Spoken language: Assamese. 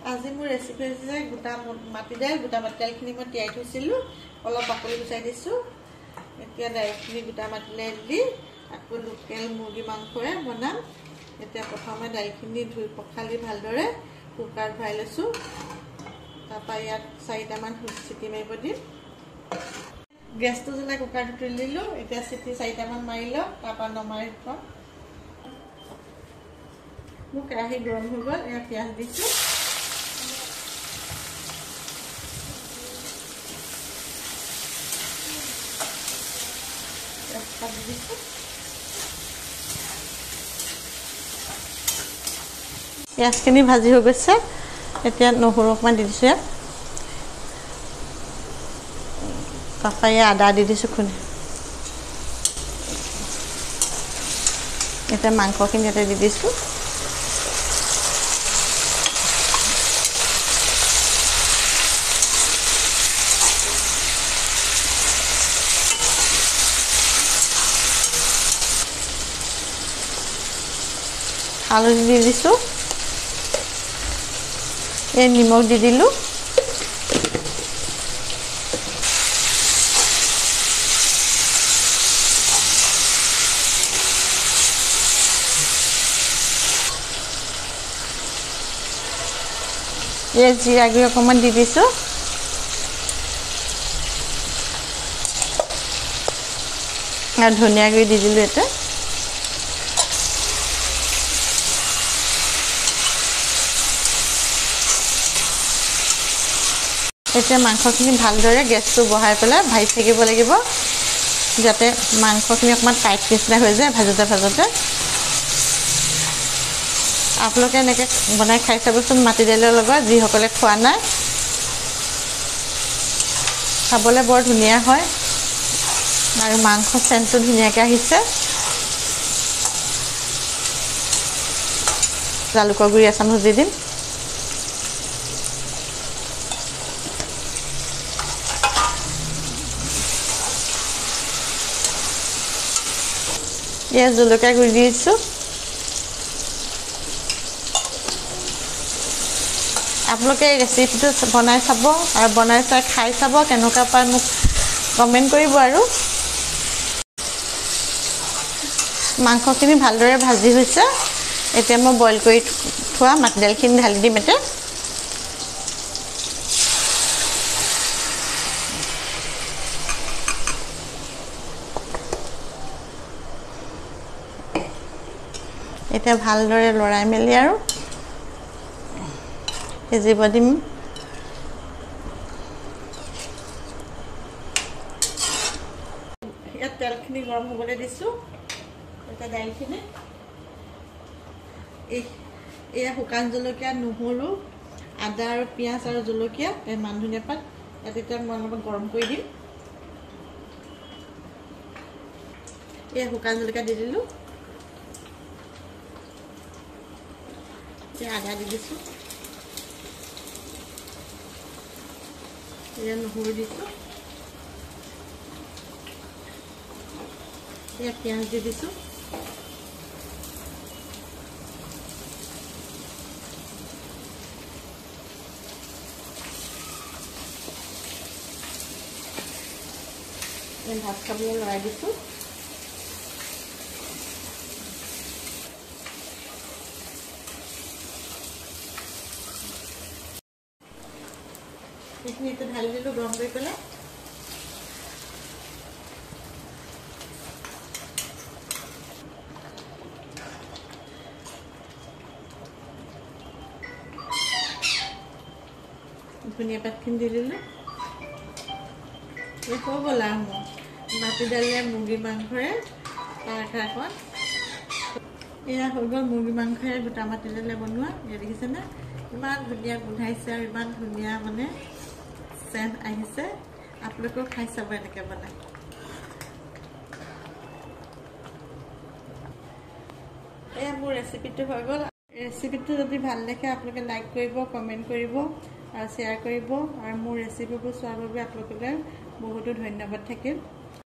আজি মোৰ ৰেচিপি হৈছে গোটা মাটিদাইলখিনি মই তিয়াই থৈছিলোঁ, অলপ বাকলি গুচাই দিছোঁ। এতিয়া দাইলখিনি গোটা মাটিদাইল দি আকৌ লোকেল মুৰ্গী মাংসৰে বনাম। এতিয়া প্ৰথমে দাইলখিনি ধুই পখালি ভালদৰে কুকাৰত ভৰাই লৈছোঁ। তাৰপৰা ইয়াত 4টামান চিটি মাৰিব দিম। গেছটো জ্বলাই কুকাৰটো তুলি দিলোঁ। এতিয়া চিটি 4টামান মাৰি লওঁ, তাৰপৰা নমাই থওঁ। মোৰ কেৰাহী গৰম হৈ গ'ল। এয়া পিঁয়াজ দিছোঁ। কাটি দিছোঁ। পিঁয়াজখিনি ভাজি হৈ গৈছে। এতিয়া নহৰু অকণমান দি দিছোঁ ইয়াত। তাৰপৰা ইয়াত আদা দি দিছোঁ খুন্দি। এতিয়া মাংসখিনি ইয়াতে দি দিছোঁ। হালধি দি দিছোঁ। এই নিমখ দি দিলোঁ। এই জিৰা গুড়ি অকণমান দি দিছোঁ। আৰু ধনিয়া গুড়ি দি দিলোঁ ইয়াতে। এতিয়া মাংসখিনি ভালদৰে গেছটো বঢ়াই পেলাই ভাজি থাকিব লাগিব, যাতে মাংসখিনি অকণমান টাইট নিচিনা হৈ যায় ভাজোতে ভাজোতে। আপোনালোকে এনেকৈ বনাই খাই চাবচোন মাটিদাইলৰ লগত, যিসকলে খোৱা নাই। খাবলৈ বৰ ধুনীয়া হয় আৰু মাংস চেণ্টটো ধুনীয়াকৈ আহিছে। জালুকৰ গুড়ি এচামুচ দি দিম। ইয়াত জলকীয়া গুড়ি দি দিছোঁ। আপোনালোকে এই ৰেচিপিটো বনাই চাব আৰু বনাই চাই খাই চাব, কেনেকুৱা পায় মোক কমেণ্ট কৰিব। আৰু মাংসখিনি ভালদৰে ভাজি হৈছে। এতিয়া মই বইল কৰি থোৱা মাটিদাইলখিনি ঢালি দিম এতিয়া। এতিয়া ভালদৰে লৰাই মেলি আৰু সিজিব দিম। ইয়াত তেলখিনি গৰম হ'বলৈ দিছোঁ। এতিয়া দাইলখিনি, এয়া শুকান জলকীয়া, নহৰু, আদা আৰু পিঁয়াজ আৰু জলকীয়া, মান ধনিয়া পাত ইয়াত এতিয়া মই অলপ গৰম কৰি দিম। এয়া শুকান জলকীয়া দি দিলোঁ। এতিয়া আদা দি দিছোঁ। এয়া নহৰু দিছোঁ। এয়া পিঁয়াজ দি দিছোঁ। ভাত খাবলৈ লৰাই দিছোঁ। এইখিনি এতিয়া ঢালি দিলোঁ গৰম কৰি পেলাই। ধনিয়া পাতখিনি দি দিলোঁ। এই হৈ গ'ল আৰু মোৰ মাটিদাইলে মুৰ্গী মাংসৰে তৰকাৰীখন। এয়া হৈ গ'ল মুৰ্গী মাংসৰে গোটা মাটিদাইলে বনোৱা। এয়া দেখিছেনে, ইমান ধুনীয়া গোন্ধাইছে আৰু ইমান ধুনীয়া মানে চেণ্ট আহিছে। আপোনালোকেও খাই চাব এনেকৈ বনাই। এয়া মোৰ ৰেচিপিটো হৈ গ'ল। ৰেচিপিটো যদি ভাল দেখে আপোনালোকে লাইক কৰিব, কমেণ্ট কৰিব আৰু শ্বেয়াৰ কৰিব। আৰু মোৰ ৰেচিপিবোৰ চোৱাৰ বাবে আপোনালোকলৈ বহুতো ধন্যবাদ থাকিল।